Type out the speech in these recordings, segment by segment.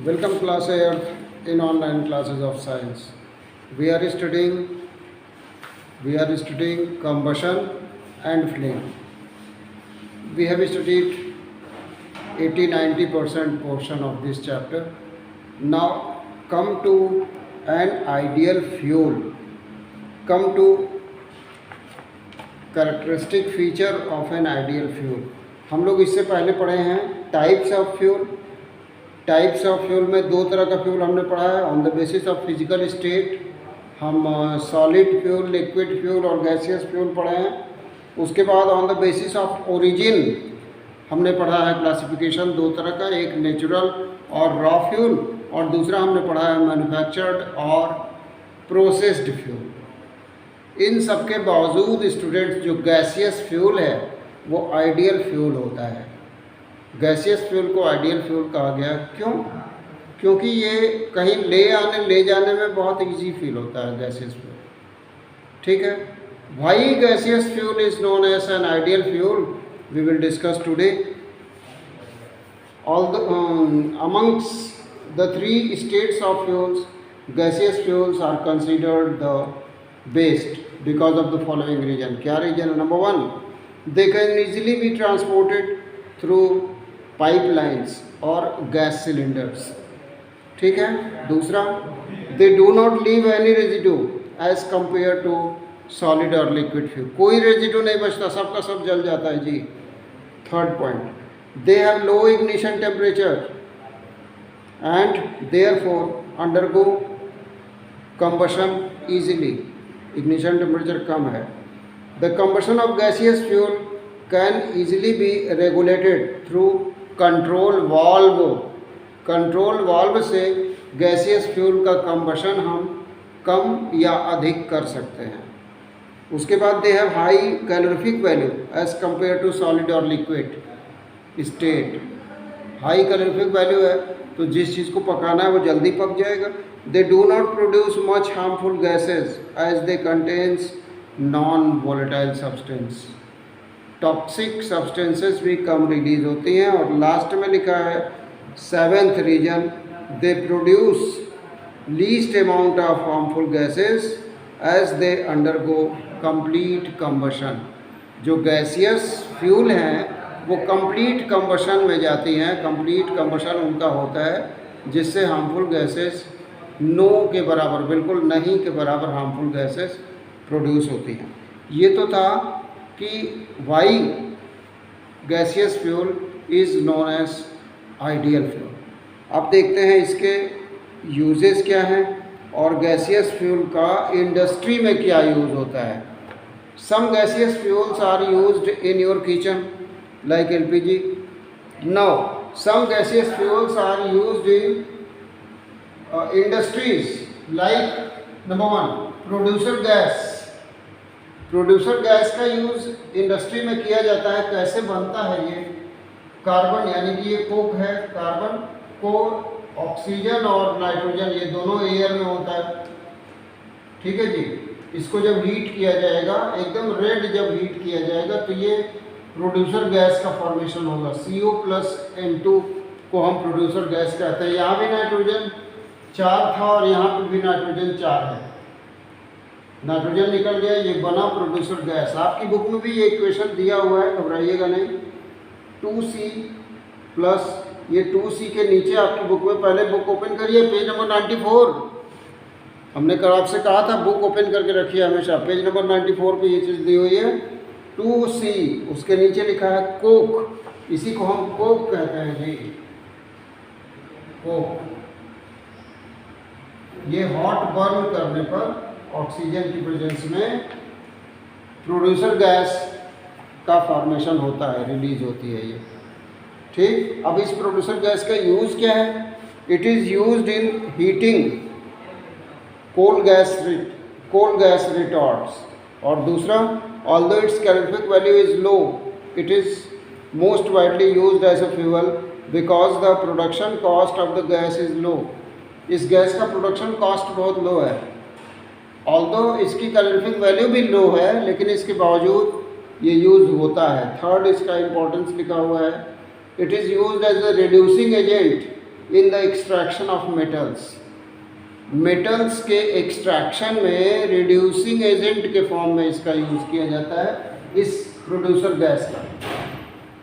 Welcome class Earth in online classes of science. We are studying combustion and flame. We have studied 80-90% portion of this chapter. Now come to an ideal fuel. Come to characteristic feature of an ideal fuel. हम लोग इससे पहले पढ़े हैं types of fuel. Types of fuel में दो तरह का फ्यूल हमने पढ़ा है। On the basis of physical state हम सॉलिड फ्यूल, लिक्विड फ्यूल और गैसियस फ्यूल पढ़े हैं। उसके बाद on the basis of origin हमने पढ़ा है क्लासिफिकेशन दो तरह का, एक नेचुरल और रॉ फ्यूल, और दूसरा हमने पढ़ा है मैन्युफैक्चर्ड और प्रोसेस्ड फ्यूल। इन सब के बावजूद स्टूडेंट्स जो गैसियस फ्यूल है वो आइडियल फ्यूल होता है। गैसियस फ्यूल को आइडियल फ्यूल कहा गया। क्यों? क्योंकि ये कहीं ले जाने में बहुत इजी फील होता है गैसियस फ्यूल। ठीक है, why gaseous fuel is known as an ideal fuel we will discuss today. Amongst the three states of fuels, gaseous fuels are considered the best because of the following reason. क्या reason? Number one, they can easily be transported through pipelines or gas cylinders. ठीक है। दूसरा, they do not leave any residue as compared to solid or liquid fuel. कोई residue नहीं बचता, सबका सब जल जाता है जी। Third point, they have low ignition temperature and therefore undergo combustion easily. ignition temperature कम है। The combustion of gaseous fuel can easily be regulated through control valve. Control valve से गैसियस फ्यूल का कंबशन हम कम या अधिक कर सकते हैं। उसके बाद they have high calorific value as compare to solid और liquid state. High calorific value है तो जिस चीज़ को पकाना है वो जल्दी पक जाएगा। They do not produce much harmful gases as they contains non volatile substance. Toxic substances भी कम रिलीज होती हैं। और लास्ट में लिखा है seventh reason, they produce least amount of harmful gases as they undergo complete combustion. जो gaseous fuel हैं वो कंप्लीट कंबशन में जाती हैं। कंप्लीट कंबशन उनका होता है जिससे हार्मफुल गैसेस नो के बराबर, बिल्कुल नहीं के बराबर हार्मफुल गैसेस प्रोड्यूस होती हैं। ये तो था कि why gaseous fuel is known as ideal fuel. अब देखते हैं इसके यूजेस क्या हैं और गैसियस फ्यूल का इंडस्ट्री में क्या यूज़ होता है। Some gaseous fuels are used in your kitchen like LPG. Now some gaseous fuels are used in industries like number one, producer gas. Producer gas का यूज़ इंडस्ट्री में किया जाता है। कैसे बनता है ये? कार्बन, यानी कि ये कोक है, कार्बन को ऑक्सीजन और नाइट्रोजन ये दोनों एयर में होता है। ठीक है जी। इसको जब हीट किया जाएगा, एकदम रेड जब हीट किया जाएगा तो ये प्रोड्यूसर गैस का फॉर्मेशन होगा। CO+N2 को हम प्रोड्यूसर गैस कहते हैं। यहाँ भी नाइट्रोजन 4 था और यहाँ पर भी नाइट्रोजन 4 है। नाइट्रोजन निकल गया, ये बना प्रोड्यूसर गैस। आपकी बुक में भी ये इक्वेशन दिया हुआ है, घबराइएगा नहीं। 2C+, ये 2C के नीचे आपकी बुक में, पहले बुक ओपन करिए, पेज नंबर 94। हमने कल आपसे कहा था बुक ओपन करके रखिए हमेशा। पेज नंबर 94 पे ये चीज़ दी हुई है 2C, उसके नीचे लिखा है कोक। इसी को हम कोक कहते हैं जी, कोक। ये हॉट बर्न करने पर ऑक्सीजन की प्रेजेंस में प्रोड्यूसर गैस का फॉर्मेशन होता है, रिलीज होती है ये। ठीक, अब इस प्रोड्यूसर गैस का यूज़ क्या है? It is used in heating coal gas retorts. और दूसरा, although its calorific value is low, it is most widely used as a fuel because the production cost of the gas is low. इस gas का production cost बहुत लो है। Although इसकी calorific value भी लो है, लेकिन इसके बावजूद ये यूज़ होता है। थर्ड इसका इम्पोर्टेंस लिखा हुआ है, it is used as a reducing agent in the extraction of metals. Metals के एक्सट्रैक्शन में रिड्यूसिंग एजेंट के फॉर्म में इसका यूज़ किया जाता है इस प्रोड्यूसर गैस का।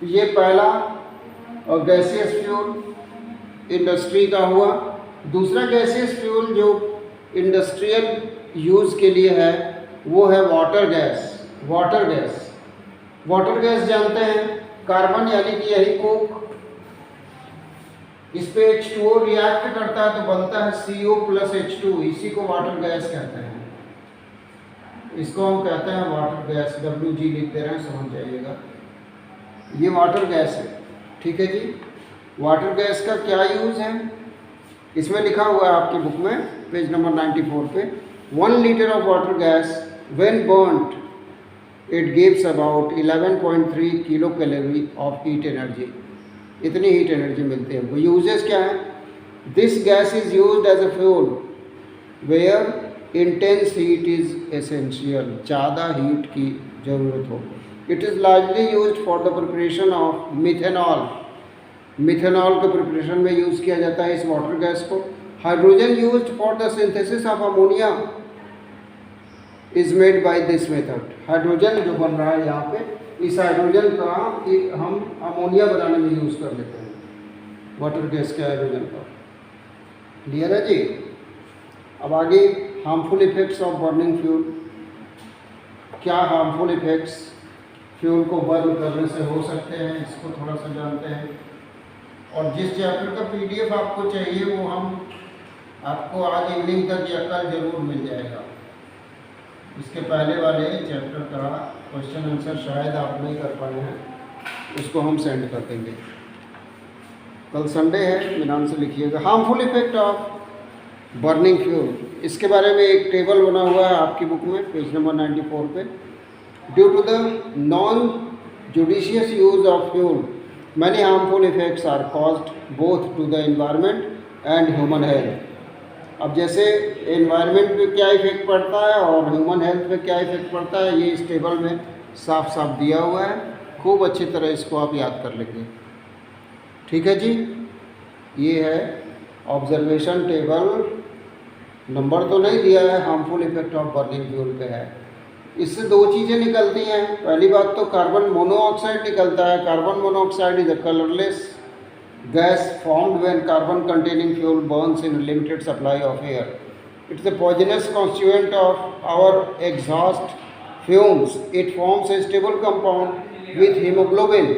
तो ये पहला गैसियस फ्यूल इंडस्ट्री का हुआ। दूसरा गैसियस फ्यूल जो इंडस्ट्रियल यूज़ के लिए है वो है water gas. Water gas, water gas जानते हैं, कार्बन यानी कि यही कोक, इस पे H2O रिएक्ट करता है तो बनता है CO प्लस H2, इसी को वाटर गैस कहते हैं। इसको हम कहते हैं वाटर गैस, WG लिख दे रहे हैं, समझ जाइएगा। ये वाटर गैस है, ठीक है जी। वाटर गैस का क्या यूज़ है, इसमें लिखा हुआ है आपकी बुक में पेज नंबर 94 पे। 1 litre of water gas when burned it gives about 11.3 kilo calorie of heat energy. इतनी हीट एनर्जी मिलती है। वो यूजेस क्या है, this gas is used as a fuel where intense heat is essential, ज़्यादा heat की ज़रूरत हो। It is largely used for the preparation of methanol. Methanol के प्रिपरेशन में यूज़ किया जाता है इस वाटर गैस को। Hydrogen used for the synthesis of ammonia is made by this method. Hydrogen जो बन रहा है यहाँ पे, इस हाइड्रोजन का हम अमोनिया बनाने में यूज़ कर लेते हैं, वाटर गैस के हाइड्रोजन का। क्लियर है जी। अब आगे harmful effects of burning fuel. क्या हार्मफुल इफेक्ट्स फ्यूल को बर्न करने से हो सकते हैं, इसको थोड़ा सा जानते हैं। और जिस चैप्टर का PDF आपको चाहिए वो हम आपको आज इवनिंग तक या कल जरूर मिल जाएगा। इसके पहले वाले चैप्टर का क्वेश्चन आंसर शायद आप नहीं कर पाए हैं, उसको हम सेंड कर देंगे। कल संडे है, ध्यान से लिखिएगा। Harmful effect of burning fuel, इसके बारे में एक टेबल बना हुआ है आपकी बुक में पेज नंबर 94 पे। Due to the non judicious use of fuel many harmful effects are caused both to the environment and human health. अब जैसे एनवायरनमेंट पे क्या इफेक्ट पड़ता है और ह्यूमन हेल्थ पे क्या इफेक्ट पड़ता है, ये इस टेबल में साफ साफ दिया हुआ है। खूब अच्छी तरह इसको आप याद कर लेंगे, ठीक है जी। ये है ऑब्जर्वेशन टेबल, नंबर तो नहीं दिया है, harmful effect of burning fuel पे है। इससे दो चीज़ें निकलती हैं। पहली बात तो कार्बन मोनोऑक्साइड निकलता है। Carbon monoxide is a colourless gas formed when carbon containing fuel burns in limited supply of air. It's a poisonous constituent of our exhaust fumes. It forms a stable compound with hemoglobin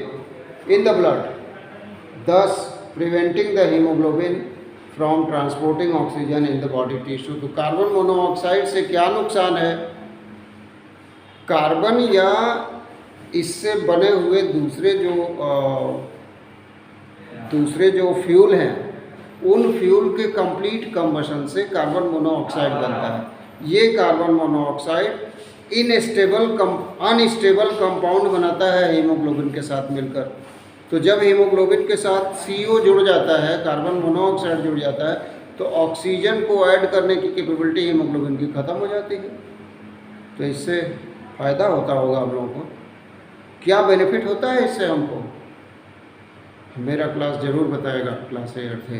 in the blood, thus preventing the hemoglobin from transporting oxygen in the body tissue. तो carbon monoxide से क्या नुकसान है, carbon या इससे बने हुए दूसरे जो फ्यूल हैं, उन फ्यूल के कंप्लीट कंबशन से कार्बन मोनोऑक्साइड बनता है। ये कार्बन मोनोऑक्साइड अनस्टेबल कंपाउंड बनाता है हीमोग्लोबिन के साथ मिलकर। तो जब हीमोग्लोबिन के साथ CO जुड़ जाता है, कार्बन मोनोऑक्साइड जुड़ जाता है, तो ऑक्सीजन को ऐड करने की कैपेबिलिटी हीमोग्लोबिन की ख़त्म हो जाती है। तो इससे फ़ायदा होता होगा आप लोगों को। क्या बेनिफिट होता है इससे हमको, मेरा क्लास जरूर बताएगा, क्लास 8 थे।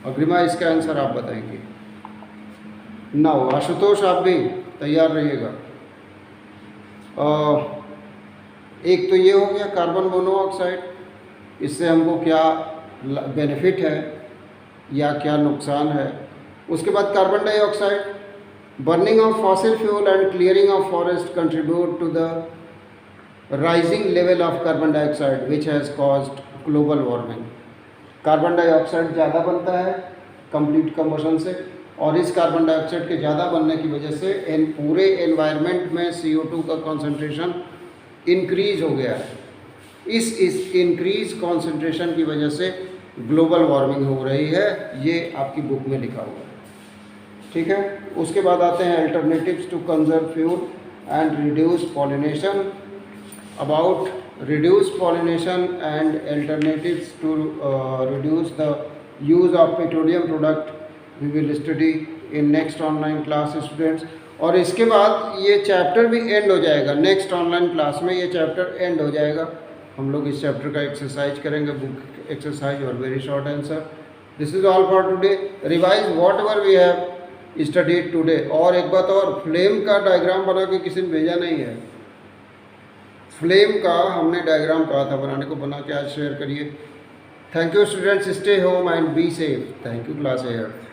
अग्रिमा इसका आंसर आप बताएंगे। नाउ आशुतोष आप भी तैयार रहिएगा। एक तो ये हो गया कार्बन मोनोऑक्साइड, इससे हमको क्या बेनिफिट है या क्या नुकसान है। उसके बाद carbon dioxide, burning of fossil fuel and clearing of forest contribute to the rising level of carbon dioxide which has caused global warming. Carbon dioxide ज़्यादा बनता है कंप्लीट कंबशन से, और इस कार्बन डाइऑक्साइड के ज़्यादा बनने की वजह से पूरे एनवायरनमेंट में CO2 का कॉन्सेंट्रेशन इंक्रीज हो गया है। इस इंक्रीज कॉन्सेंट्रेशन की वजह से ग्लोबल वार्मिंग हो रही है, ये आपकी बुक में लिखा हुआ है, ठीक है। उसके बाद आते हैं alternatives to conserve fuel and reduce pollination. About reduce pollination and alternatives to reduce the use of petroleum product we will study in next online class students। और इसके बाद ये चैप्टर भी एंड हो जाएगा, नेक्स्ट ऑनलाइन क्लास में ये chapter and हो जाएगा। हम लोग इस चैप्टर का एक्सरसाइज करेंगे, बुक एक्सरसाइज और very short answer. This is all for today. Revise whatever we have studied today. और एक बात और, फ्लेम का डायग्राम बना के किसी ने भेजा नहीं है. फ्लेम का हमने डायग्राम कहा था बनाने को, बना के आज शेयर करिए. Thank you students, stay home and be safe. Thank you class air.